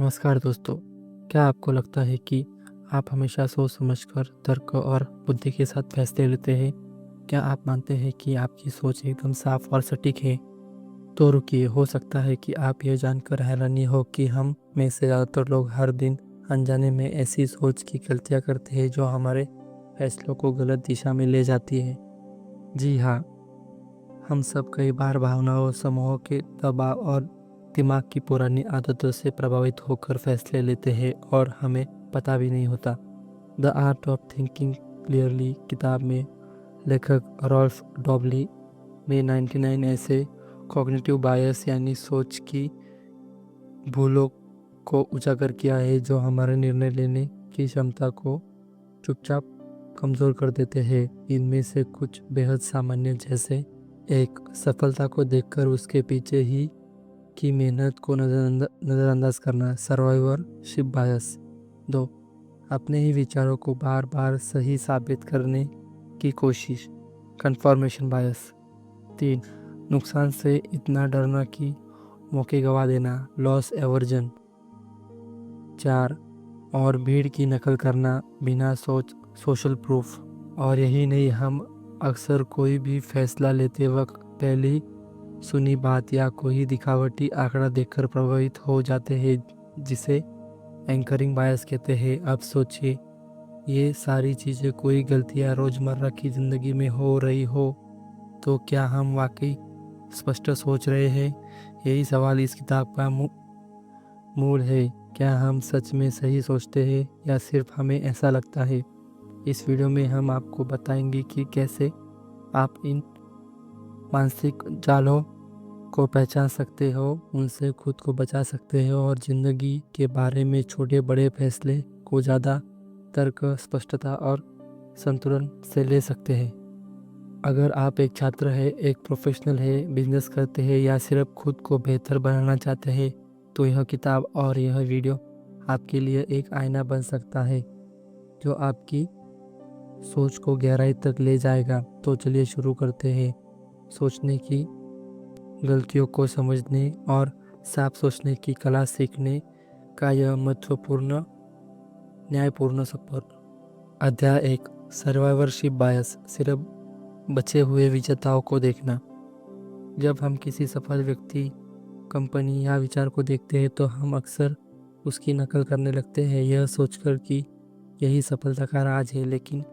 नमस्कार दोस्तों। क्या आपको लगता है कि आप हमेशा सोच समझकर तर्क और बुद्धि के साथ फैसले लेते हैं? क्या आप मानते हैं कि आपकी सोच एकदम साफ और सटीक है? तो रुकिए, हो सकता है कि आप यह जानकर हैरानी हो कि हम में से ज़्यादातर लोग हर दिन अनजाने में ऐसी सोच की गलतियाँ करते हैं जो हमारे फैसलों को गलत दिशा में ले जाती है। जी हाँ, हम सब कई बार भावनाओं, समूहों के दबाव और दिमाग की पुरानी आदतों से प्रभावित होकर फैसले लेते हैं और हमें पता भी नहीं होता। The art of thinking clearly किताब में लेखक रॉल्फ डॉबली में 99 ऐसे कॉग्निटिव बायस यानी सोच की भूलों को उजागर किया है जो हमारे निर्णय लेने की क्षमता को चुपचाप कमज़ोर कर देते हैं। इनमें से कुछ बेहद सामान्य, जैसे एक, सफलता को देखकर उसके पीछे ही की मेहनत को नज़रअंदाज करना, सर्वाइवरशिप बायस। 2, अपने ही विचारों को बार बार सही साबित करने की कोशिश, कन्फर्मेशन बायस। 3, नुकसान से इतना डरना कि मौके गवा देना, लॉस एवर्जन। 4, और भीड़ की नकल करना बिना सोशल प्रूफ। और यही नहीं, हम अक्सर कोई भी फैसला लेते वक्त पहली सुनी बात या कोई दिखावटी आंकड़ा देखकर प्रभावित हो जाते हैं, जिसे एंकरिंग बायस कहते हैं। अब सोचिए, ये सारी चीज़ें कोई गलतियाँ रोज़मर्रा की ज़िंदगी में हो रही हो तो क्या हम वाकई स्पष्ट सोच रहे हैं? यही सवाल इस किताब का मूल है। क्या हम सच में सही सोचते हैं या सिर्फ हमें ऐसा लगता है? इस वीडियो में हम आपको बताएंगे कि कैसे आप इन मानसिक जालों को पहचान सकते हो, उनसे खुद को बचा सकते हो और ज़िंदगी के बारे में छोटे बड़े फैसले को ज़्यादा तर्क, स्पष्टता और संतुलन से ले सकते हैं। अगर आप एक छात्र है, एक प्रोफेशनल है, बिजनेस करते हैं या सिर्फ खुद को बेहतर बनाना चाहते हैं, तो यह किताब और यह वीडियो आपके लिए एक आईना बन सकता है जो आपकी सोच को गहराई तक ले जाएगा। तो चलिए शुरू करते हैं। सोचने की गलतियों को समझने और साफ सोचने की कला सीखने का यह महत्वपूर्ण न्यायपूर्ण सफर। अध्याय 1, सर्वाइवरशिप बायस, सिर्फ बचे हुए विजेताओं को देखना। जब हम किसी सफल व्यक्ति, कंपनी या विचार को देखते हैं तो हम अक्सर उसकी नकल करने लगते हैं, यह सोचकर कि यही सफलता का राज है। लेकिन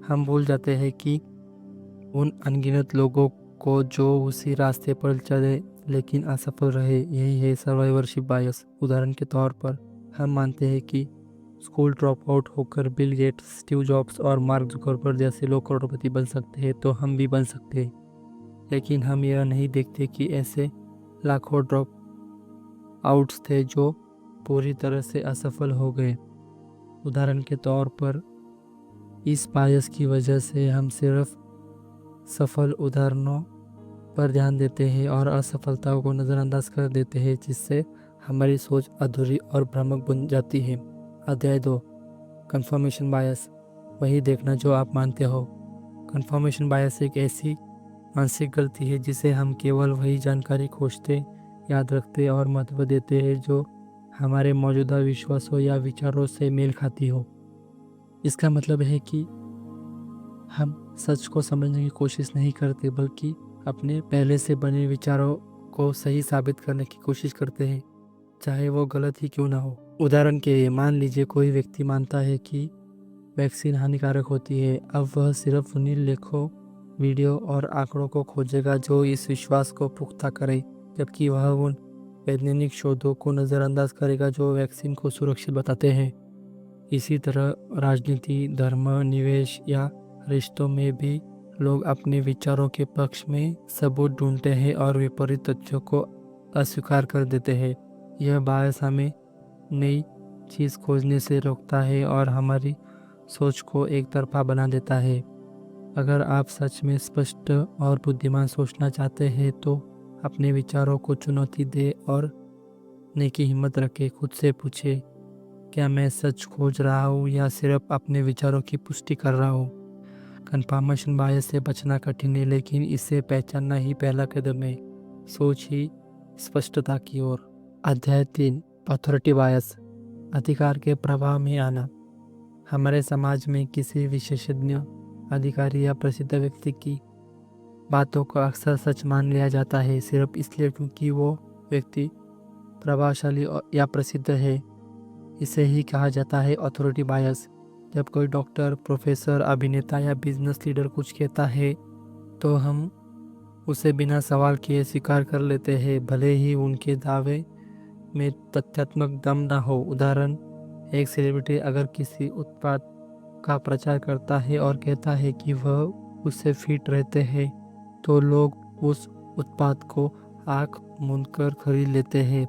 हम भूल जाते हैं कि उन अनगिनत लोगों को जो उसी रास्ते पर चले लेकिन असफल रहे, यही है सर्वाइवरशिप बायस। उदाहरण के तौर पर, हम मानते हैं कि स्कूल ड्रॉप आउट होकर बिल गेट्स, स्टीव जॉब्स और मार्क जुकरबर्ग जैसे लोग करोड़पति बन सकते हैं, तो हम भी बन सकते हैं। लेकिन हम यह नहीं देखते कि ऐसे लाखों ड्रॉप आउट्स थे जो पूरी तरह से असफल हो गए। उदाहरण के तौर पर, इस बायस की वजह से हम सिर्फ सफल उदाहरणों पर ध्यान देते हैं और असफलताओं को नज़रअंदाज कर देते हैं, जिससे हमारी सोच अधूरी और भ्रामक बन जाती है। अध्याय 2, कंफर्मेशन बायस, वही देखना जो आप मानते हो। कंफर्मेशन बायस एक ऐसी मानसिक गलती है जिसे हम केवल वही जानकारी खोजते, याद रखते और महत्व देते हैं जो हमारे मौजूदा विश्वासों या विचारों से मेल खाती हो। इसका मतलब है कि हम सच को समझने की कोशिश नहीं करते, बल्कि अपने पहले से बने विचारों को सही साबित करने की कोशिश करते हैं, चाहे वो गलत ही क्यों ना हो। उदाहरण के लिए, मान लीजिए कोई व्यक्ति मानता है कि वैक्सीन हानिकारक होती है। अब वह सिर्फ उन्हीं लेखों, वीडियो और आंकड़ों को खोजेगा जो इस विश्वास को पुख्ता करे, जबकि वह उन वैज्ञानिक शोधों को नज़रअंदाज करेगा जो वैक्सीन को सुरक्षित बताते हैं। इसी तरह राजनीति, धर्म, निवेश या रिश्तों में भी लोग अपने विचारों के पक्ष में सबूत ढूंढते हैं और विपरीत तथ्यों को अस्वीकार कर देते हैं। यह बायस हमें नई चीज़ खोजने से रोकता है और हमारी सोच को एक तरफा बना देता है। अगर आप सच में स्पष्ट और बुद्धिमान सोचना चाहते हैं तो अपने विचारों को चुनौती दे और ने की हिम्मत रखें। खुद से पूछे, क्या मैं सच खोज रहा हूँ या सिर्फ अपने विचारों की पुष्टि कर रहा हूँ? कन्फर्मेशन बायस से बचना कठिन है, लेकिन इसे पहचानना ही पहला कदम है, सोच ही स्पष्टता की ओर। अध्याय 3, अथॉरिटी बायस, अधिकार के प्रभाव में आना। हमारे समाज में किसी विशेषज्ञ, अधिकारी या प्रसिद्ध व्यक्ति की बातों को अक्सर सच मान लिया जाता है, सिर्फ इसलिए क्योंकि वो व्यक्ति प्रभावशाली या प्रसिद्ध है। इसे ही कहा जाता है अथॉरिटी बायस। जब कोई डॉक्टर, प्रोफेसर, अभिनेता या बिजनेस लीडर कुछ कहता है तो हम उसे बिना सवाल किए स्वीकार कर लेते हैं, भले ही उनके दावे में तथ्यात्मक दम ना हो। उदाहरण, एक सेलिब्रिटी अगर किसी उत्पाद का प्रचार करता है और कहता है कि वह उससे फिट रहते हैं, तो लोग उस उत्पाद को आंख मूंदकर खरीद लेते हैं,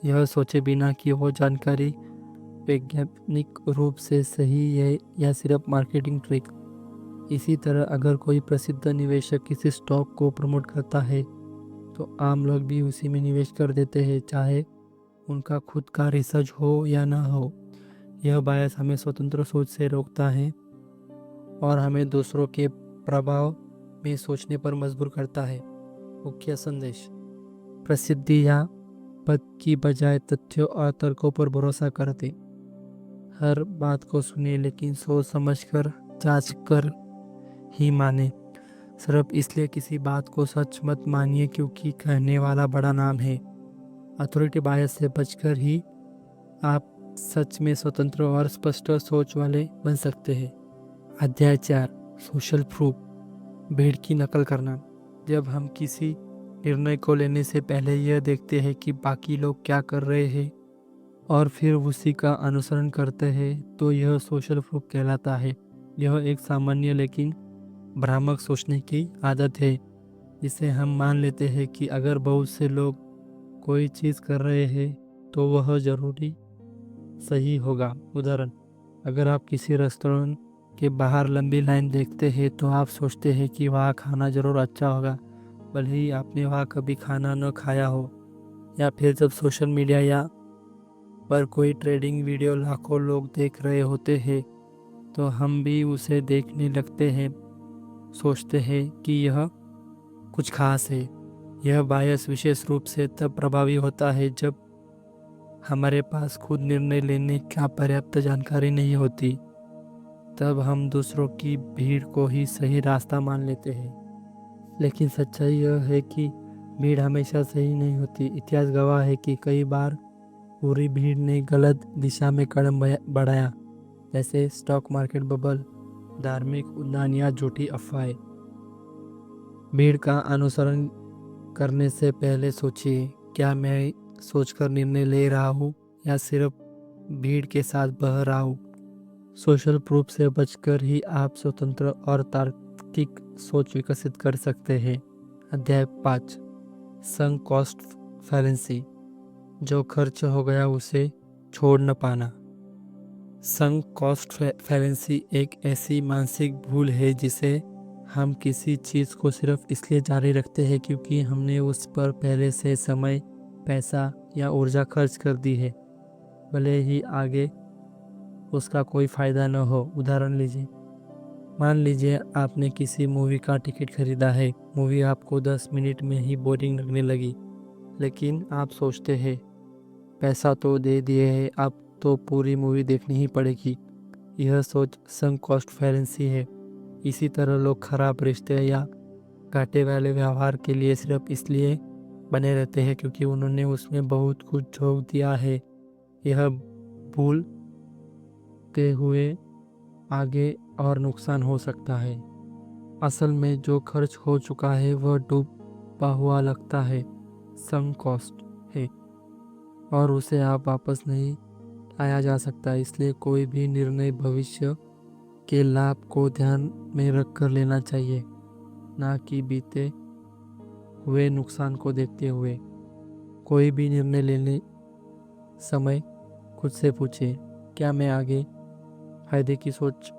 यह सोचे बिना कि वो जानकारी वैज्ञानिक रूप से सही है या सिर्फ मार्केटिंग ट्रिक। इसी तरह अगर कोई प्रसिद्ध निवेशक किसी स्टॉक को प्रमोट करता है तो आम लोग भी उसी में निवेश कर देते हैं, चाहे उनका खुद का रिसर्च हो या ना हो। यह बायस हमें स्वतंत्र सोच से रोकता है और हमें दूसरों के प्रभाव में सोचने पर मजबूर करता है। मुख्य संदेश: प्रसिद्धि या पद की बजाय तथ्यों और तर्कों पर भरोसा करते। हर बात को सुने, लेकिन सोच समझकर, जांच कर ही माने। सिर्फ इसलिए किसी बात को सच मत मानिए क्योंकि कहने वाला बड़ा नाम है। अथॉरिटी बायस से बचकर ही आप सच में स्वतंत्र और स्पष्ट सोच वाले बन सकते हैं। अध्याय 4: सोशल प्रूफ, भीड़ की नकल करना। जब हम किसी निर्णय को लेने से पहले यह देखते हैं कि बाकी लोग क्या कर रहे हैं और फिर उसी का अनुसरण करते हैं, तो यह सोशल प्रूफ कहलाता है। यह एक सामान्य लेकिन भ्रामक सोचने की आदत है, जिसे हम मान लेते हैं कि अगर बहुत से लोग कोई चीज़ कर रहे हैं तो वह जरूरी सही होगा। उदाहरण, अगर आप किसी रेस्टोरेंट के बाहर लंबी लाइन देखते हैं तो आप सोचते हैं कि वहाँ खाना जरूर अच्छा होगा, भले ही आपने वहाँ कभी खाना न खाया हो। या फिर जब सोशल मीडिया या पर कोई ट्रेडिंग वीडियो लाखों लोग देख रहे होते हैं तो हम भी उसे देखने लगते हैं, सोचते हैं कि यह कुछ खास है। यह बायस विशेष रूप से तब प्रभावी होता है जब हमारे पास खुद निर्णय लेने का पर्याप्त जानकारी नहीं होती। तब हम दूसरों की भीड़ को ही सही रास्ता मान लेते हैं। लेकिन सच्चाई यह है कि भीड़ हमेशा सही नहीं होती। इतिहास गवाह है कि कई बार पूरी भीड़ ने गलत दिशा में कदम बढ़ाया, जैसे स्टॉक मार्केट बबल, धार्मिक उद्यान या झूठी अफवाहें। भीड़ का अनुसरण करने से पहले सोचिए, क्या मैं सोचकर निर्णय ले रहा हूँ या सिर्फ भीड़ के साथ बह रहा हूँ। सोशल प्रूफ से बचकर ही आप स्वतंत्र और तार्किक सोच विकसित कर सकते हैं। अध्याय 5: संक कॉस्ट फैलेंसी, जो खर्च हो गया उसे छोड़ न पाना। संक कॉस्ट फैलेंसी एक ऐसी मानसिक भूल है जिसे हम किसी चीज़ को सिर्फ इसलिए जारी रखते हैं क्योंकि हमने उस पर पहले से समय, पैसा या ऊर्जा खर्च कर दी है, भले ही आगे उसका कोई फ़ायदा न हो। उदाहरण लीजिए, मान लीजिए आपने किसी मूवी का टिकट खरीदा है। मूवी आपको 10 मिनट में ही बोरिंग लगने लगी, लेकिन आप सोचते हैं पैसा तो दे दिए है, अब तो पूरी मूवी देखनी ही पड़ेगी। यह सोच संक कॉस्ट फैलेंसी है। इसी तरह लोग खराब रिश्ते या घाटे वाले व्यवहार के लिए सिर्फ इसलिए बने रहते हैं क्योंकि उन्होंने उसमें बहुत कुछ झोंक दिया है। यह भूलते हुए आगे और नुकसान हो सकता है। असल में जो खर्च हो चुका है वह डूबा हुआ लगता है, संक कॉस्ट है, और उसे आप वापस नहीं लाया जा सकता। इसलिए कोई भी निर्णय भविष्य के लाभ को ध्यान में रखकर लेना चाहिए, ना कि बीते हुए नुकसान को देखते हुए। कोई भी निर्णय लेने समय खुद से पूछे, क्या मैं आगे फायदे की सोच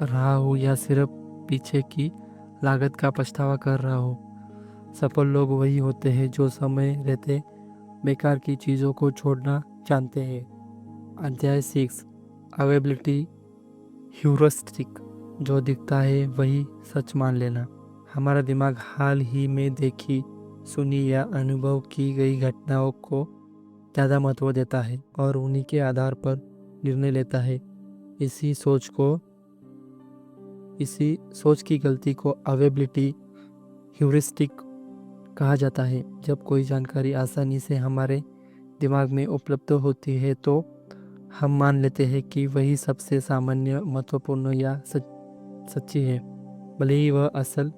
रहा हूँ या सिर्फ पीछे की लागत का पछतावा कर रहा हूँ। सफल लोग वही होते हैं जो समय रहते बेकार की चीज़ों को छोड़ना जानते हैं। अध्याय 6: अवेबिलिटी ह्यूरिस्टिक, जो दिखता है वही सच मान लेना। हमारा दिमाग हाल ही में देखी, सुनी या अनुभव की गई घटनाओं को ज़्यादा महत्व देता है और उन्हीं के आधार पर निर्णय लेता है। इसी सोच की गलती को अवेबिलिटी ह्यूरिस्टिक कहा जाता है। जब कोई जानकारी आसानी से हमारे दिमाग में उपलब्ध होती है तो हम मान लेते हैं कि वही सबसे सामान्य, महत्वपूर्ण या सच्ची है, भले ही वह असल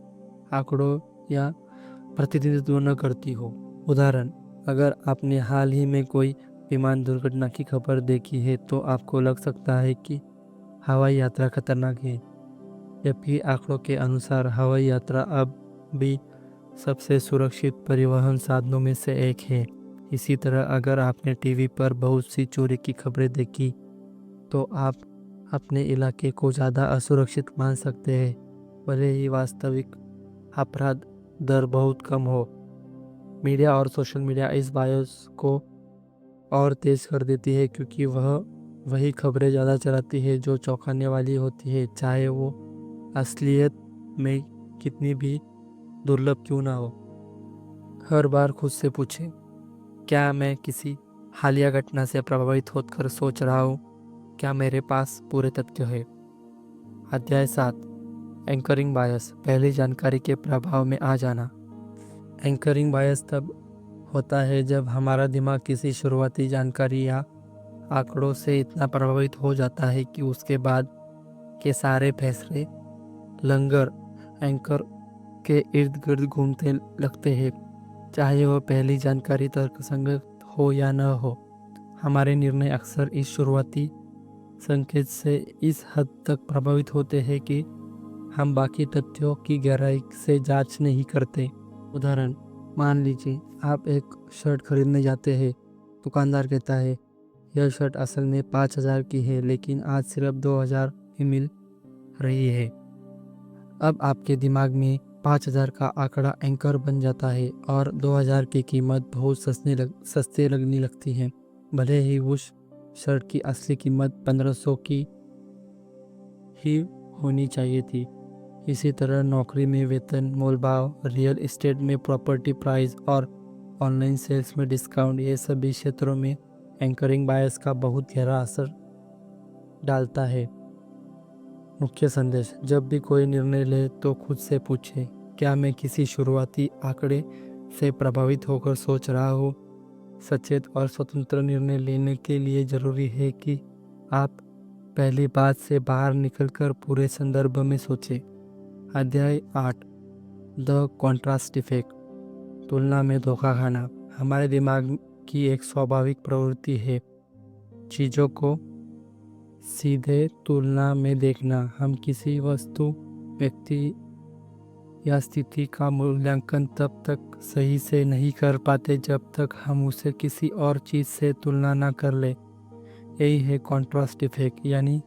आंकड़ों या प्रतिनिधित्व न करती हो। उदाहरण, अगर आपने हाल ही में कोई विमान दुर्घटना की खबर देखी है तो आपको लग सकता है कि हवाई यात्रा खतरनाक है, जबकि आंकड़ों के अनुसार हवाई यात्रा अब भी सबसे सुरक्षित परिवहन साधनों में से एक है। इसी तरह अगर आपने टीवी पर बहुत सी चोरी की खबरें देखी तो आप अपने इलाके को ज़्यादा असुरक्षित मान सकते हैं, भले ही वास्तविक अपराध दर बहुत कम हो। मीडिया और सोशल मीडिया इस बायस को और तेज कर देती है, क्योंकि वही खबरें ज़्यादा चलाती है जो चौंकाने वाली होती है, चाहे वो असलियत में कितनी भी दुर्लभ क्यों ना हो। हर बार खुद से पूछें, क्या मैं किसी हालिया घटना से प्रभावित होकर सोच रहा हूँ? क्या मेरे पास पूरे तथ्य है? अध्याय 7, एंकरिंग बायस, पहली जानकारी के प्रभाव में आ जाना। एंकरिंग बायस तब होता है जब हमारा दिमाग किसी शुरुआती जानकारी या आंकड़ों से इतना प्रभावित हो जाता है कि उसके बाद के सारे फैसले लंगर एंकर के इर्द गिर्द घूमते लगते हैं, चाहे वह पहली जानकारी तर्कसंगत हो या न हो। हमारे निर्णय अक्सर इस शुरुआती संकेत से इस हद तक प्रभावित होते हैं कि हम बाकी तथ्यों की गहराई से जांच नहीं करते। उदाहरण, मान लीजिए आप एक शर्ट खरीदने जाते हैं। दुकानदार कहता है, यह शर्ट असल में 5,000 की है, लेकिन आज सिर्फ 2,000 में मिल रही है। अब आपके दिमाग में 5,000 का आंकड़ा एंकर बन जाता है और 2,000 की कीमत बहुत सस्ते लगने लगती है, भले ही उस शर्ट की असली कीमत 1,500 की ही होनी चाहिए थी। इसी तरह नौकरी में वेतन, मोलभाव, रियल एस्टेट में प्रॉपर्टी प्राइस और ऑनलाइन सेल्स में डिस्काउंट, ये सभी क्षेत्रों में एंकरिंग बायस का बहुत गहरा असर डालता है। मुख्य संदेश, जब भी कोई निर्णय ले तो खुद से पूछे, क्या मैं किसी शुरुआती आंकड़े से प्रभावित होकर सोच रहा हूँ? सचेत और स्वतंत्र निर्णय लेने के लिए जरूरी है कि आप पहली बात से बाहर निकलकर पूरे संदर्भ में सोचें। अध्याय 8, द कॉन्ट्रास्ट इफेक्ट, तुलना में धोखा खाना। हमारे दिमाग की एक स्वाभाविक प्रवृत्ति है चीज़ों को सीधे तुलना में देखना। हम किसी वस्तु, व्यक्ति या स्थिति का मूल्यांकन तब तक सही से नहीं कर पाते जब तक हम उसे किसी और चीज़ से तुलना ना कर ले। यही है कॉन्ट्रास्ट इफेक्ट, यानी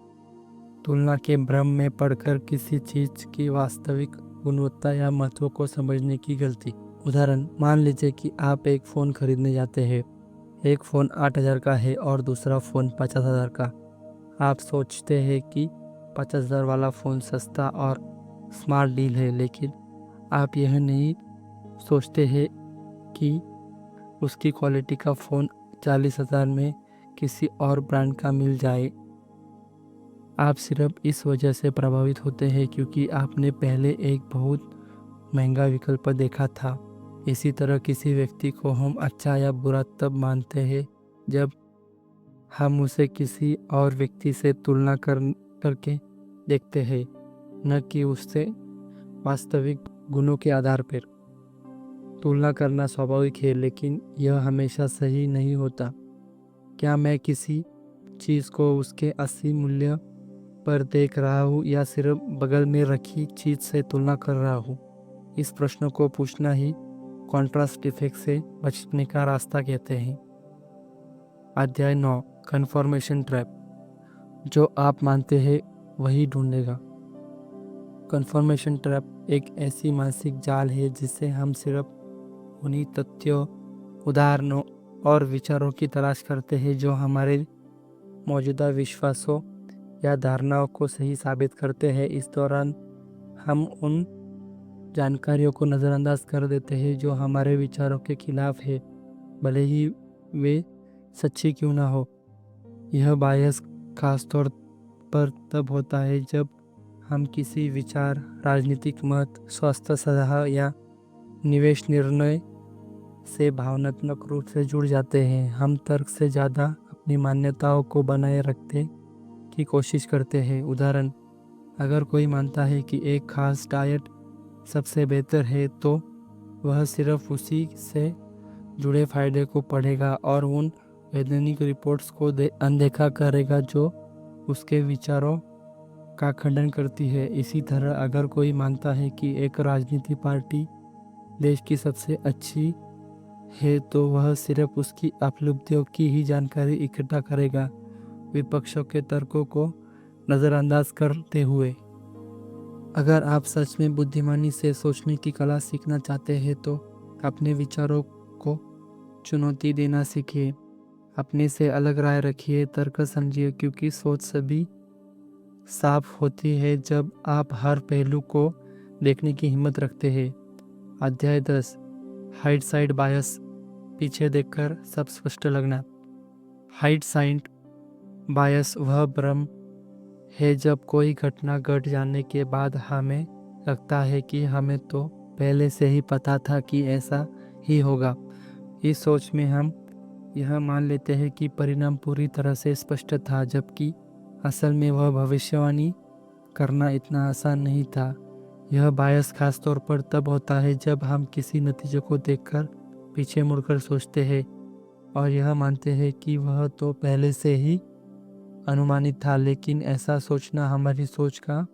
तुलना के भ्रम में पड़कर किसी चीज़ की वास्तविक गुणवत्ता या महत्व को समझने की गलती। उदाहरण, मान लीजिए कि आप एक फ़ोन खरीदने जाते हैं। एक फ़ोन 8,000 का है और दूसरा फ़ोन 50,000 का। आप सोचते हैं कि 50,000 वाला फ़ोन सस्ता और स्मार्ट डील है, लेकिन आप यह नहीं सोचते हैं कि उसकी क्वालिटी का फ़ोन 40,000 में किसी और ब्रांड का मिल जाए। आप सिर्फ इस वजह से प्रभावित होते हैं क्योंकि आपने पहले एक बहुत महंगा विकल्प देखा था। इसी तरह किसी व्यक्ति को हम अच्छा या बुरा तब मानते हैं जब हम उसे किसी और व्यक्ति से तुलना करके देखते हैं, न कि उससे वास्तविक गुणों के आधार पर। तुलना करना स्वाभाविक है, लेकिन यह हमेशा सही नहीं होता। क्या मैं किसी चीज़ को उसके असली मूल्य पर देख रहा हूँ या सिर्फ बगल में रखी चीज़ से तुलना कर रहा हूँ? इस प्रश्न को पूछना ही कॉन्ट्रास्ट इफेक्ट से बचने का रास्ता कहते हैं। अध्याय 9, कन्फर्मेशन ट्रैप, जो आप मानते हैं वही ढूंढेगा। कन्फर्मेशन ट्रैप एक ऐसी मानसिक जाल है जिससे हम सिर्फ उन्हीं तथ्यों, उदाहरणों और विचारों की तलाश करते हैं जो हमारे मौजूदा विश्वासों या धारणाओं को सही साबित करते हैं। इस दौरान हम उन जानकारियों को नज़रअंदाज कर देते हैं जो हमारे विचारों के खिलाफ है, भले ही वे सच्ची क्यों ना हो। यह बायस खासतौर पर तब होता है जब हम किसी विचार, राजनीतिक मत, स्वास्थ्य सलाह या निवेश निर्णय से भावनात्मक रूप से जुड़ जाते हैं। हम तर्क से ज़्यादा अपनी मान्यताओं को बनाए रखने की कोशिश करते हैं। उदाहरण, अगर कोई मानता है कि एक खास डाइट सबसे बेहतर है तो वह सिर्फ उसी से जुड़े फायदे को पढ़ेगा और उन वैज्ञानिक रिपोर्ट्स को अनदेखा करेगा जो उसके विचारों का खंडन करती है। इसी तरह अगर कोई मानता है कि एक राजनीतिक पार्टी देश की सबसे अच्छी है तो वह सिर्फ उसकी उपलब्धियों की ही जानकारी इकट्ठा करेगा, विपक्षों के तर्कों को नज़रअंदाज करते हुए। अगर आप सच में बुद्धिमानी से सोचने की कला सीखना चाहते हैं तो अपने विचारों को चुनौती देना सीखिए, अपने से अलग राय रखिए, तर्क समझिए, क्योंकि सोच सभी साफ होती है जब आप हर पहलू को देखने की हिम्मत रखते हैं। अध्याय 10, हाइंडसाइट बायस, पीछे देखकर सब स्पष्ट लगना। हाइंडसाइट बायस वह भ्रम है जब कोई घटना घट जाने के बाद हमें लगता है कि हमें तो पहले से ही पता था कि ऐसा ही होगा। इस सोच में हम यह मान लेते हैं कि परिणाम पूरी तरह से स्पष्ट था, जबकि असल में वह भविष्यवाणी करना इतना आसान नहीं था। यह बायस खास तौर पर तब होता है जब हम किसी नतीजे को देखकर पीछे मुड़कर सोचते हैं और यह मानते हैं कि वह तो पहले से ही अनुमानित था, लेकिन ऐसा सोचना हमारी सोच का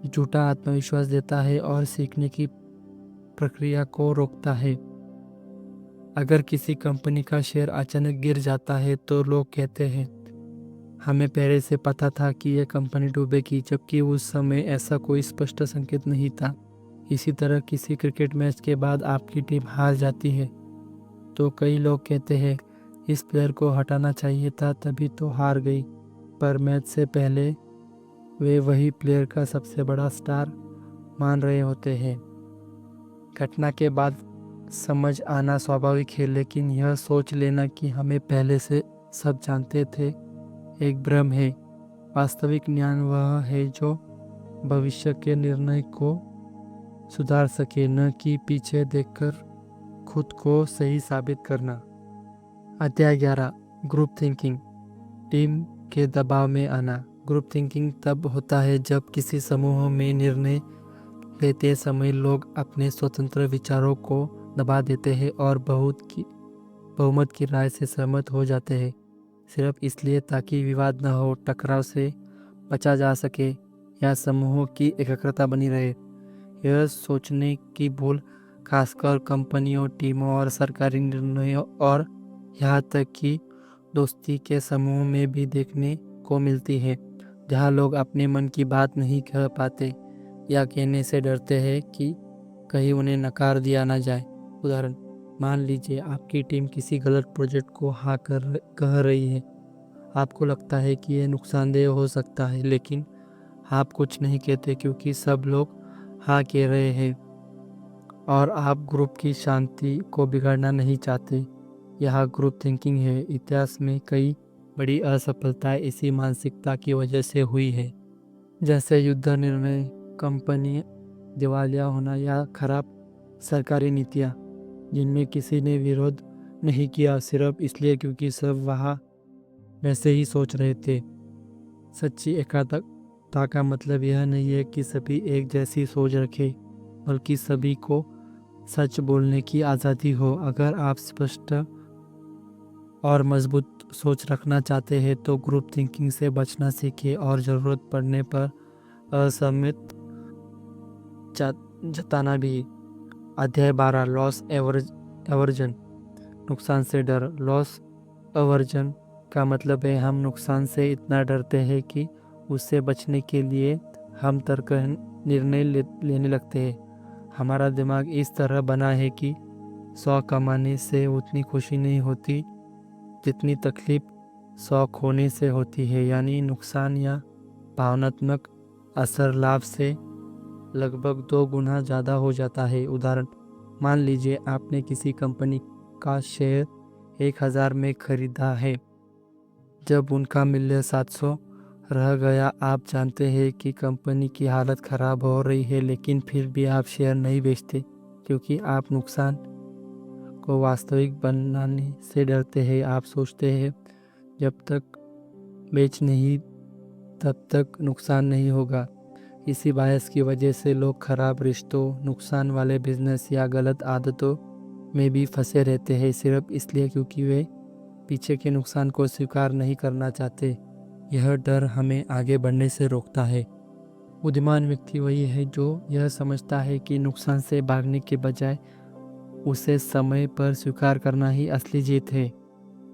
झूठा आत्मविश्वास देता है और सीखने की प्रक्रिया को रोकता है। अगर किसी कंपनी का शेयर अचानक गिर जाता है तो लोग कहते हैं, हमें पहले से पता था कि यह कंपनी डूबेगी, जबकि उस समय ऐसा कोई स्पष्ट संकेत नहीं था। इसी तरह किसी क्रिकेट मैच के बाद आपकी टीम हार जाती है तो कई लोग कहते हैं, इस प्लेयर को हटाना चाहिए था, तभी तो हार गई। पर मैच से पहले वे वही प्लेयर का सबसे बड़ा स्टार मान रहे होते हैं। घटना के बाद समझ आना स्वाभाविक है, लेकिन यह सोच लेना कि हमें पहले से सब जानते थे एक भ्रम है। वास्तविक ज्ञान वह है जो भविष्य के निर्णय को सुधार सके, न कि पीछे देखकर खुद को सही साबित करना। अध्याय 11, ग्रुप थिंकिंग, टीम के दबाव में आना। ग्रुप थिंकिंग तब होता है जब किसी समूह में निर्णय लेते समय लोग अपने स्वतंत्र विचारों को दबा देते हैं और बहुमत की राय से सहमत हो जाते हैं, सिर्फ इसलिए ताकि विवाद न हो, टकराव से बचा जा सके या समूह की एकाग्रता बनी रहे। यह सोचने की भूल खासकर कंपनियों, टीमों और सरकारी निर्णयों और यहाँ तक कि दोस्ती के समूह में भी देखने को मिलती है, जहाँ लोग अपने मन की बात नहीं कह पाते या कहने से डरते हैं कि कहीं उन्हें नकार दिया ना जाए। उदाहरण, मान लीजिए आपकी टीम किसी गलत प्रोजेक्ट को हाँ कह रही है। आपको लगता है कि यह नुकसानदेह हो सकता है, लेकिन आप कुछ नहीं कहते क्योंकि सब लोग हाँ कह रहे हैं और आप ग्रुप की शांति को बिगाड़ना नहीं चाहते। यह ग्रुप थिंकिंग है। इतिहास में कई बड़ी असफलताएं इसी मानसिकता की वजह से हुई है, जैसे युद्ध निर्णय, कंपनी दिवालिया होना या खराब सरकारी नीतियाँ, जिनमें किसी ने विरोध नहीं किया सिर्फ इसलिए क्योंकि सब वहाँ वैसे ही सोच रहे थे। सच्ची एकात्मता का मतलब यह नहीं है कि सभी एक जैसी सोच रखें, बल्कि सभी को सच बोलने की आज़ादी हो। अगर आप स्पष्ट और मजबूत सोच रखना चाहते हैं तो ग्रुप थिंकिंग से बचना सीखिए और ज़रूरत पड़ने पर असहमत जताना भी। अध्याय 12, लॉस एवर्जन, नुकसान से डर। लॉस एवर्जन का मतलब है हम नुकसान से इतना डरते हैं कि उससे बचने के लिए हम तर्क निर्णय लेने लगते हैं। हमारा दिमाग इस तरह बना है कि 100 कमाने से उतनी खुशी नहीं होती जितनी तकलीफ 100 खोने से होती है, यानी नुकसान या भावनात्मक असर लाभ से लगभग 2 गुना ज़्यादा हो जाता है। उदाहरण, मान लीजिए आपने किसी कंपनी का शेयर 1000 में खरीदा है। जब उनका मूल्य 700 रह गया, आप जानते हैं कि कंपनी की हालत खराब हो रही है, लेकिन फिर भी आप शेयर नहीं बेचते क्योंकि आप नुकसान को वास्तविक बनाने से डरते हैं। आप सोचते हैं जब तक बेच नहीं तब तक नुकसान नहीं होगा। इसी बायस की वजह से लोग खराब रिश्तों, नुकसान वाले बिजनेस या गलत आदतों में भी फंसे रहते हैं, सिर्फ इसलिए क्योंकि वे पीछे के नुकसान को स्वीकार नहीं करना चाहते। यह डर हमें आगे बढ़ने से रोकता है। बुद्धिमान व्यक्ति वही है जो यह समझता है कि नुकसान से भागने के बजाय उसे समय पर स्वीकार करना ही असली जीत है।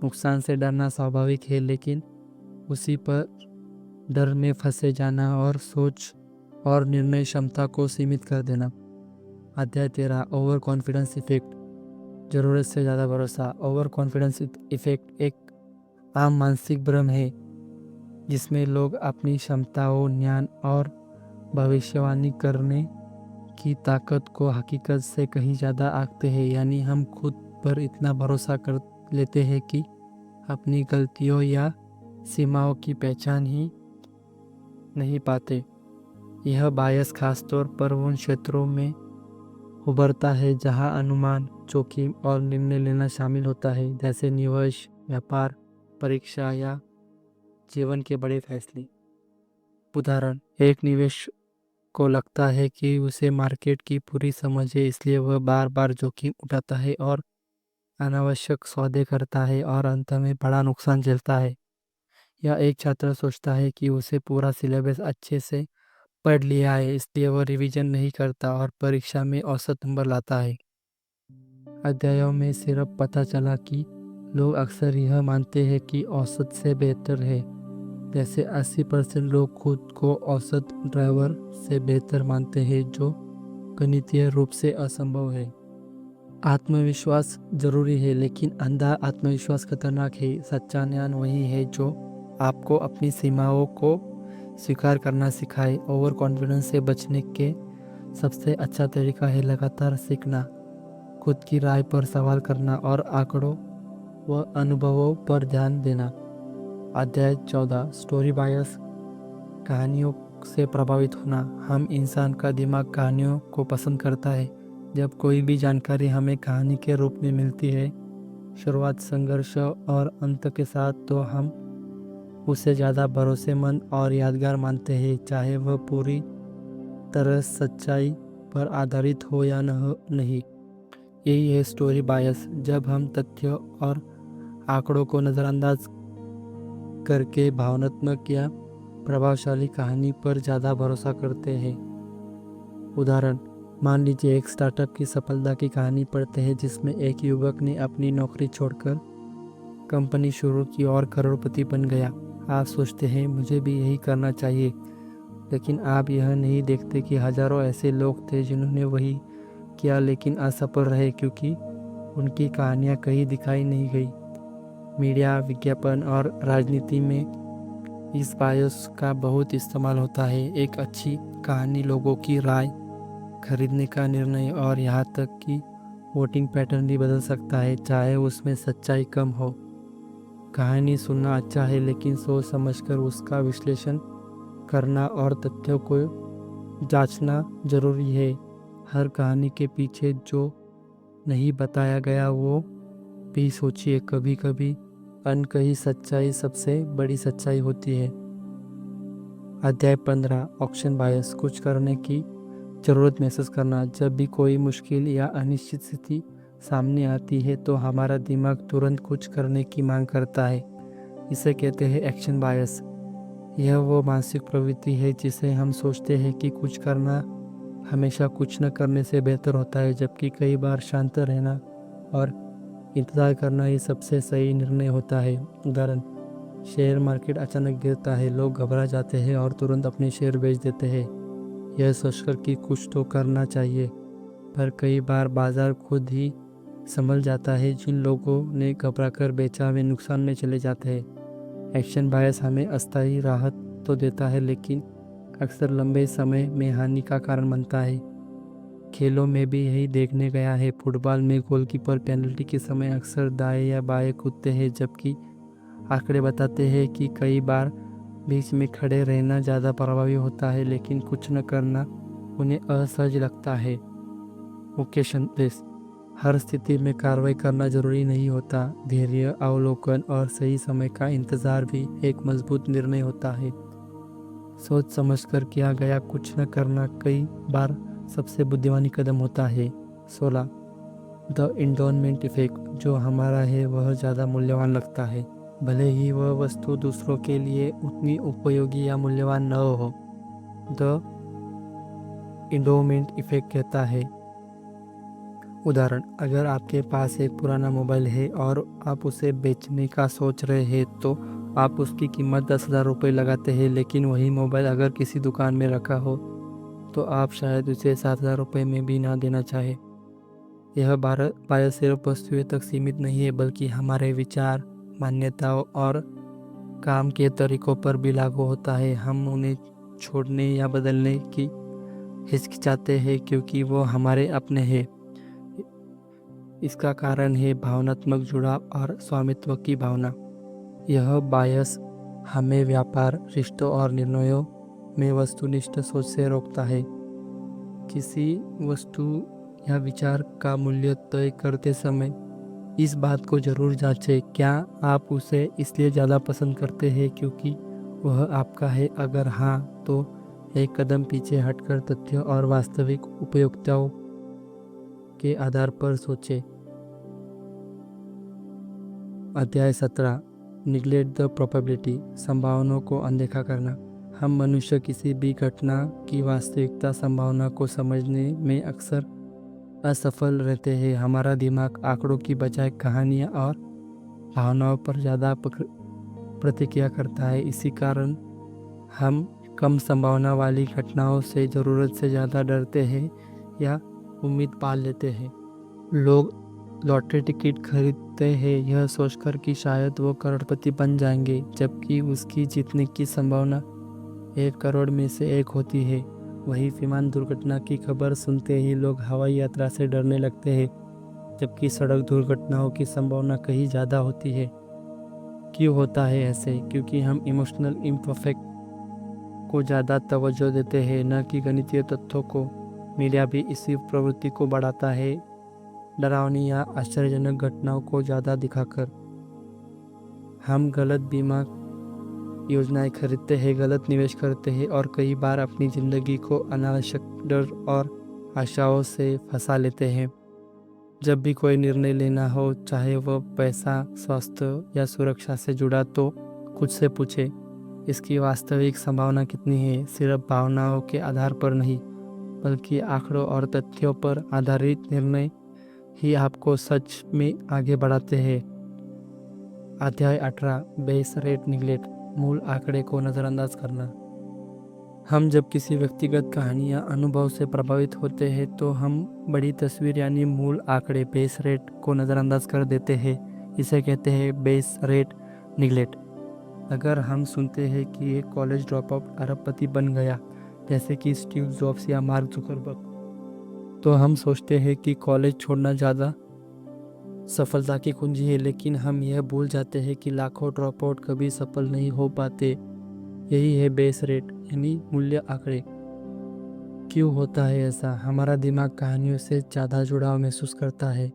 नुकसान से डरना स्वाभाविक है, लेकिन उसी पर डर में फंसे जाना और सोच और निर्णय क्षमता को सीमित कर देना। अध्याय 13, ओवर कॉन्फिडेंस इफेक्ट। ज़रूरत से ज़्यादा भरोसा। ओवर कॉन्फिडेंस इफेक्ट एक आम मानसिक भ्रम है जिसमें लोग अपनी क्षमताओं, ज्ञान और भविष्यवाणी करने की ताकत को हकीकत से कहीं ज़्यादा आंकते हैं। यानी हम खुद पर इतना भरोसा कर लेते हैं कि अपनी गलतियों या सीमाओं की पहचान ही नहीं पाते। यह बायस खासतौर पर उन क्षेत्रों में उभरता है जहां अनुमान, जोखिम और निर्णय लेना शामिल होता है, जैसे निवेश, व्यापार, परीक्षा या जीवन के बड़े फैसले। उदाहरण, एक निवेश को लगता है कि उसे मार्केट की पूरी समझ है, इसलिए वह बार बार जोखिम उठाता है और अनावश्यक सौदे करता है और अंत में बड़ा नुकसान झेलता है। या एक छात्र सोचता है कि उसे पूरा सिलेबस अच्छे से पढ़ लिया है, इसलिए वह रिवीजन नहीं करता और परीक्षा में औसत नंबर लाता है। अध्यायों में सिर्फ पता चला कि लोग अक्सर यह मानते हैं कि औसत से बेहतर है, जैसे 80% लोग खुद को औसत ड्राइवर से बेहतर मानते हैं, जो गणितीय रूप से असंभव है। आत्मविश्वास जरूरी है, लेकिन अंधा आत्मविश्वास खतरनाक है। सच्चा ज्ञान वही है जो आपको अपनी सीमाओं को स्वीकार करना सिखाए। ओवर कॉन्फिडेंस से बचने के सबसे अच्छा तरीका है लगातार सीखना, खुद की राय पर सवाल करना और आंकड़ों व अनुभवों पर ध्यान देना। अध्याय 14, स्टोरी बायस। कहानियों से प्रभावित होना। हम इंसान का दिमाग कहानियों को पसंद करता है। जब कोई भी जानकारी हमें कहानी के रूप में मिलती है, शुरुआत, संघर्ष और अंत के साथ, तो हम उसे ज़्यादा भरोसेमंद और यादगार मानते हैं, चाहे वह पूरी तरह सच्चाई पर आधारित हो या नहीं। यही है स्टोरी बायस। जब हम तथ्यों और आंकड़ों को नज़रअंदाज करके भावनात्मक या प्रभावशाली कहानी पर ज़्यादा भरोसा करते हैं। उदाहरण, मान लीजिए एक स्टार्टअप की सफलता की कहानी पढ़ते हैं जिसमें एक युवक ने अपनी नौकरी छोड़कर कंपनी शुरू की और करोड़पति बन गया। आप सोचते हैं मुझे भी यही करना चाहिए, लेकिन आप यह नहीं देखते कि हजारों ऐसे लोग थे जिन्होंने वही किया लेकिन असफल रहे, क्योंकि उनकी कहानियाँ कहीं दिखाई नहीं गई। मीडिया, विज्ञापन और राजनीति में इस बायस का बहुत इस्तेमाल होता है। एक अच्छी कहानी लोगों की राय, खरीदने का निर्णय और यहाँ तक कि वोटिंग पैटर्न भी बदल सकता है, चाहे उसमें सच्चाई कम हो। कहानी सुनना अच्छा है, लेकिन सोच समझकर उसका विश्लेषण करना और तथ्यों को जांचना जरूरी है। हर कहानी के पीछे जो नहीं बताया गया वो भी सोचिए। कभी कभी अनकही सच्चाई सबसे बड़ी सच्चाई होती है। अध्याय 15, ऑक्शन बायस। कुछ करने की ज़रूरत महसूस करना। जब भी कोई मुश्किल या अनिश्चित स्थिति सामने आती है तो हमारा दिमाग तुरंत कुछ करने की मांग करता है। इसे कहते हैं एक्शन बायस। यह वो मानसिक प्रवृत्ति है जिसे हम सोचते हैं कि कुछ करना हमेशा कुछ न करने से बेहतर होता है, जबकि कई बार शांत रहना और इंतज़ार करना ही सबसे सही निर्णय होता है। उदाहरण, शेयर मार्केट अचानक गिरता है, लोग घबरा जाते हैं और तुरंत अपने शेयर बेच देते हैं, यह सोचकर कि कुछ तो करना चाहिए। पर कई बार बाजार खुद ही संभल जाता है। जिन लोगों ने घबराकर बेचा वे नुकसान में चले जाते हैं। एक्शन बायस हमें अस्थायी राहत तो देता है, लेकिन अक्सर लंबे समय में हानि का कारण बनता है। खेलों में भी यही देखने गया है। फुटबॉल में गोलकीपर पेनल्टी के समय अक्सर दाएं या बाएं कूदते हैं, जबकि आंकड़े बताते हैं कि कई बार बीच में खड़े रहना ज़्यादा प्रभावी होता है, लेकिन कुछ न करना उन्हें असहज लगता है। मुख्य संदेश: हर स्थिति में कार्रवाई करना जरूरी नहीं होता। धैर्य, अवलोकन और सही समय का इंतजार भी एक मजबूत निर्णय होता है। सोच समझकर किया गया कुछ न करना कई बार सबसे बुद्धिमानी कदम होता है। 16. द इंडोनमेंट इफेक्ट: जो हमारा है वह ज़्यादा मूल्यवान लगता है, भले ही वह वस्तु दूसरों के लिए उतनी उपयोगी या मूल्यवान न हो। द इंडोमेंट इफेक्ट कहता है, उदाहरण: अगर आपके पास एक पुराना मोबाइल है और आप उसे बेचने का सोच रहे हैं, तो आप उसकी कीमत 10,000 रुपये लगाते हैं, लेकिन वही मोबाइल अगर किसी दुकान में रखा हो तो आप शायद उसे 7,000 रुपये में भी ना देना चाहे। यह बायस सिर्फ वस्तुएं तक सीमित नहीं है, बल्कि हमारे विचार, मान्यताओं और काम के तरीकों पर भी लागू होता है। हम उन्हें छोड़ने या बदलने की हिचकिचाते हैं क्योंकि वो हमारे अपने हैं। इसका कारण है भावनात्मक जुड़ाव और स्वामित्व की भावना। यह बायस हमें व्यापार, रिश्तों और निर्णयों में वस्तुनिष्ठ सोच से रोकता है। किसी वस्तु या विचार का मूल्य तय करते समय इस बात को जरूर जांचें, क्या आप उसे इसलिए ज़्यादा पसंद करते हैं क्योंकि वह आपका है? अगर हाँ, तो एक कदम पीछे हटकर तथ्यों और वास्तविक उपयोगिताओं के आधार पर सोचें। अध्याय 17: निग्लेक्ट द प्रोबेबिलिटी: संभावनाओं को अनदेखा करना। हम मनुष्य किसी भी घटना की वास्तविकता संभावना को समझने में अक्सर असफल रहते हैं। हमारा दिमाग आंकड़ों की बजाय कहानियाँ और भावनाओं पर ज़्यादा प्रतिक्रिया करता है। इसी कारण हम कम संभावना वाली घटनाओं से ज़रूरत से ज़्यादा डरते हैं या उम्मीद पाल लेते हैं। लोग लॉटरी टिकट खरीदते हैं यह सोचकर कि शायद वो करोड़पति बन जाएंगे, जबकि उसकी जीतने की संभावना 1 करोड़ में से 1 होती है। वही विमान दुर्घटना की खबर सुनते ही लोग हवाई यात्रा से डरने लगते हैं, जबकि सड़क दुर्घटनाओं की संभावना कहीं ज़्यादा होती है। क्यों होता है ऐसे? क्योंकि हम इमोशनल इम्परफेक्ट को ज़्यादा तवज्जो देते हैं, न कि गणितीय तथ्यों को। मीडिया भी इसी प्रवृत्ति को बढ़ाता है, डरावनी या आश्चर्यजनक घटनाओं को ज़्यादा दिखाकर। हम गलत बीमा योजनाएं खरीदते हैं, गलत निवेश करते हैं और कई बार अपनी ज़िंदगी को अनावश्यक डर और आशाओं से फंसा लेते हैं। जब भी कोई निर्णय लेना हो, चाहे वह पैसा, स्वास्थ्य या सुरक्षा से जुड़ा, तो खुद से पूछे, इसकी वास्तविक संभावना कितनी है? सिर्फ भावनाओं के आधार पर नहीं, बल्कि आंकड़ों और तथ्यों पर आधारित निर्णय ही आपको सच में आगे बढ़ाते हैं। अध्याय 18: बेस रेट निग्लेक्ट: मूल आंकड़े को नज़रअंदाज करना। हम जब किसी व्यक्तिगत कहानी या अनुभव से प्रभावित होते हैं, तो हम बड़ी तस्वीर यानी मूल आंकड़े बेस रेट को नज़रअंदाज कर देते हैं। इसे कहते हैं बेस रेट निग्लेक्ट। अगर हम सुनते हैं कि एक कॉलेज ड्रॉप आउट अरबपति बन गया, जैसे कि स्टीव जॉब्स या मार्क जुकरबर्ग, तो हम सोचते हैं कि कॉलेज छोड़ना ज़्यादा सफलता की कुंजी है, लेकिन हम यह भूल जाते हैं कि लाखों ड्रॉप आउट कभी सफल नहीं हो पाते। यही है बेस रेट यानी मूल्य आंकड़े। क्यों होता है ऐसा? हमारा दिमाग कहानियों से ज़्यादा जुड़ाव महसूस करता है।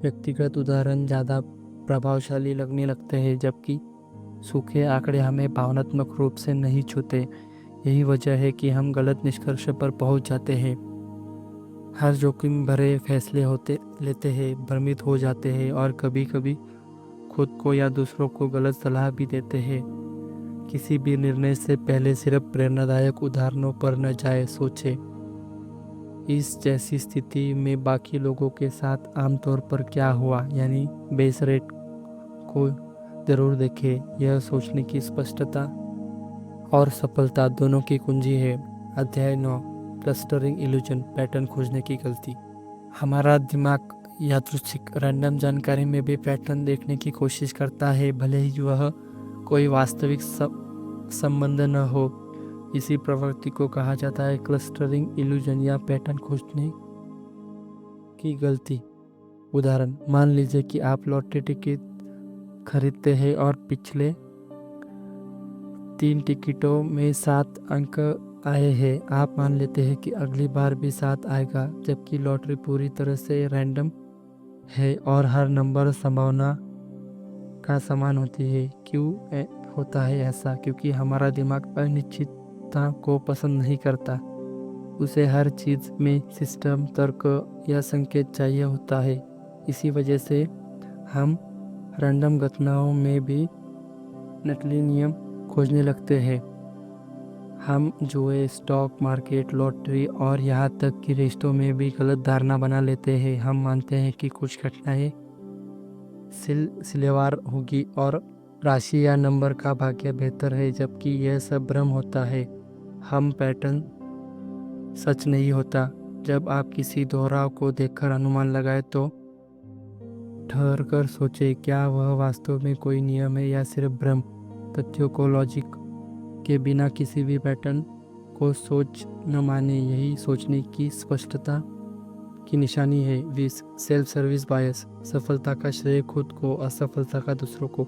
व्यक्तिगत उदाहरण ज़्यादा प्रभावशाली लगने लगते हैं, जबकि सूखे आंकड़े हमें भावनात्मक रूप से नहीं छूते। यही वजह है कि हम गलत निष्कर्ष पर पहुंच जाते हैं, हर जोखिम भरे फैसले लेते हैं, भ्रमित हो जाते हैं और कभी कभी खुद को या दूसरों को गलत सलाह भी देते हैं। किसी भी निर्णय से पहले सिर्फ प्रेरणादायक उदाहरणों पर न जाए, सोचें। इस जैसी स्थिति में बाकी लोगों के साथ आमतौर पर क्या हुआ, यानी बेस रेट को जरूर देखें। यह सोचने की स्पष्टता और सफलता दोनों की कुंजी है। अध्याय 9: क्लस्टरिंग इल्यूजन: पैटर्न खोजने की गलती। हमारा दिमाग यादृच्छिक रैंडम जानकारी में भी पैटर्न देखने की कोशिश करता है, भले ही वह कोई वास्तविक संबंध न हो। इसी प्रवृत्ति को कहा जाता है क्लस्टरिंग इल्यूजन या पैटर्न खोजने की गलती। उदाहरण, मान लीजिए कि आप लॉटरी टिकट खरीदते हैं और पिछले 3 टिकटों में 7 अंक आए हैं। आप मान लेते हैं कि अगली बार भी 7 आएगा, जबकि लॉटरी पूरी तरह से रैंडम है और हर नंबर संभावना का समान होती है। होता है ऐसा? क्योंकि हमारा दिमाग अनिश्चितता को पसंद नहीं करता। उसे हर चीज़ में सिस्टम, तर्क या संकेत चाहिए होता है। इसी वजह से हम रैंडम घटनाओं में भी नकली नियम खोजने लगते हैं। हम जुए, स्टॉक मार्केट, लॉटरी और यहाँ तक कि रिश्तों में भी गलत धारणा बना लेते हैं। हम मानते हैं कि कुछ घटनाएं सिलसिलेवार होगी और राशि या नंबर का भाग्य बेहतर है, जबकि यह सब भ्रम होता है। हम पैटर्न सच नहीं होता। जब आप किसी दोहराव को देखकर अनुमान लगाए तो ठहर कर सोचें, क्या वह वास्तव में कोई नियम है या सिर्फ भ्रम। तथ्यों को लॉजिक के बिना किसी भी पैटर्न को सोच न माने, यही सोचने की स्पष्टता की निशानी है। सेल्फ सर्विस बायस, सफलता का श्रेय खुद को, असफलता का दूसरों को।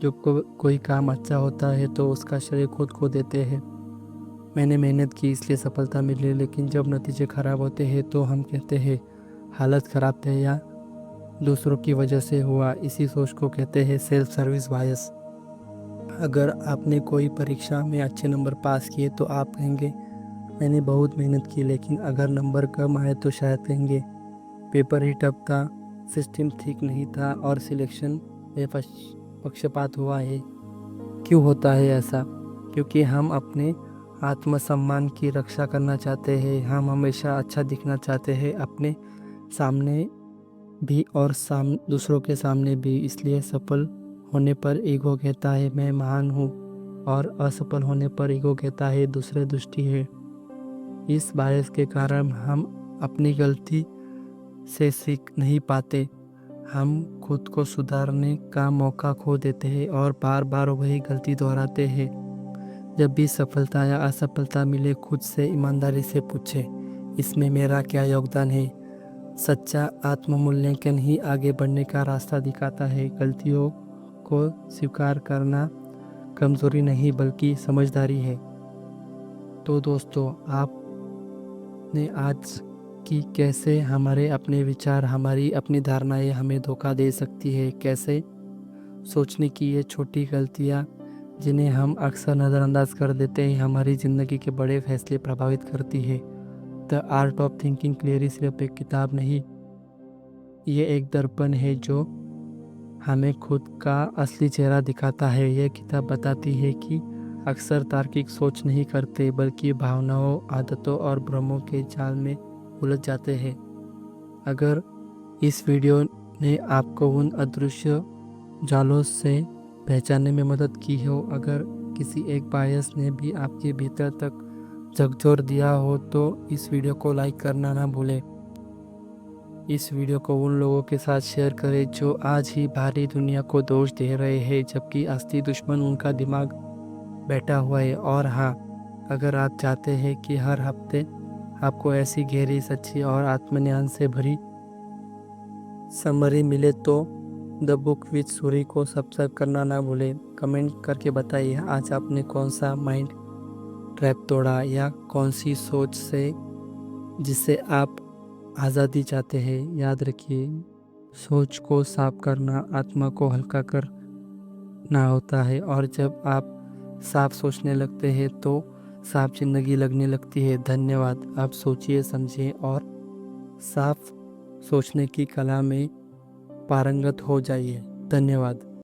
जब कोई काम अच्छा होता है तो उसका श्रेय खुद को देते हैं। मैंने मेहनत की इसलिए सफलता मिली, लेकिन जब नतीजे खराब होते हैं तो हम कहते हैं हालत खराब थे या दूसरों की वजह से हुआ। इसी सोच को कहते हैं सेल्फ सर्विस बायस। अगर आपने कोई परीक्षा में अच्छे नंबर पास किए तो आप कहेंगे मैंने बहुत मेहनत की, लेकिन अगर नंबर कम आए तो शायद कहेंगे पेपर ही टफ था, सिस्टम ठीक नहीं था और सिलेक्शन में पक्षपात हुआ है। क्यों होता है ऐसा? क्योंकि हम अपने आत्मसम्मान की रक्षा करना चाहते हैं। हम हमेशा अच्छा दिखना चाहते हैं, अपने सामने भी और दूसरों के सामने भी। इसलिए सफल होने पर ईगो कहता है मैं महान हूँ, और असफल होने पर ईगो कहता है दूसरे दुष्टी है। इस बायस के कारण हम अपनी गलती से सीख नहीं पाते। हम खुद को सुधारने का मौका खो देते हैं और बार बार वही गलती दोहराते हैं। जब भी सफलता या असफलता मिले, खुद से ईमानदारी से पूछें, इसमें मेरा क्या योगदान है। सच्चा आत्ममूल्यांकन ही आगे बढ़ने का रास्ता दिखाता है। गलतियों को स्वीकार करना कमजोरी नहीं बल्कि समझदारी है। तो दोस्तों, आपने आज कि कैसे हमारे अपने विचार, हमारी अपनी धारणाएं हमें धोखा दे सकती है। कैसे सोचने की ये छोटी गलतियाँ जिन्हें हम अक्सर नज़रअंदाज कर देते हैं, हमारी ज़िंदगी के बड़े फैसले प्रभावित करती है। The art of thinking clearly सिर्फ एक किताब नहीं, ये एक दर्पण है जो हमें खुद का असली चेहरा दिखाता है। यह किताब बताती है कि अक्सर तार्किक सोच नहीं करते, बल्कि भावनाओं, आदतों और भ्रमों के जाल में उलझ जाते हैं। अगर इस वीडियो ने आपको उन अदृश्य जालों से पहचानने में मदद की हो, अगर किसी एक बायस ने भी आपके भीतर तक झकझोर दिया हो, तो इस वीडियो को लाइक करना ना भूलें। इस वीडियो को उन लोगों के साथ शेयर करें जो आज ही बाहरी दुनिया को दोष दे रहे हैं, जबकि असली दुश्मन उनका दिमाग बैठा हुआ है। और हाँ, अगर आप चाहते हैं कि हर हफ्ते आपको ऐसी गहरी, सच्ची और आत्मज्ञान से भरी समरी मिले तो द बुक विद सूरी को सब्सक्राइब करना ना भूलें। कमेंट करके बताइए आज आपने कौन सा माइंड ट्रैप तोड़ा या कौन सी सोच से जिससे आप आज़ादी चाहते हैं। याद रखिए, सोच को साफ करना आत्मा को हल्का करना होता है, और जब आप साफ सोचने लगते हैं तो साफ जिंदगी लगने लगती है। धन्यवाद। आप सोचिए, समझिए और साफ सोचने की कला में पारंगत हो जाइए। धन्यवाद।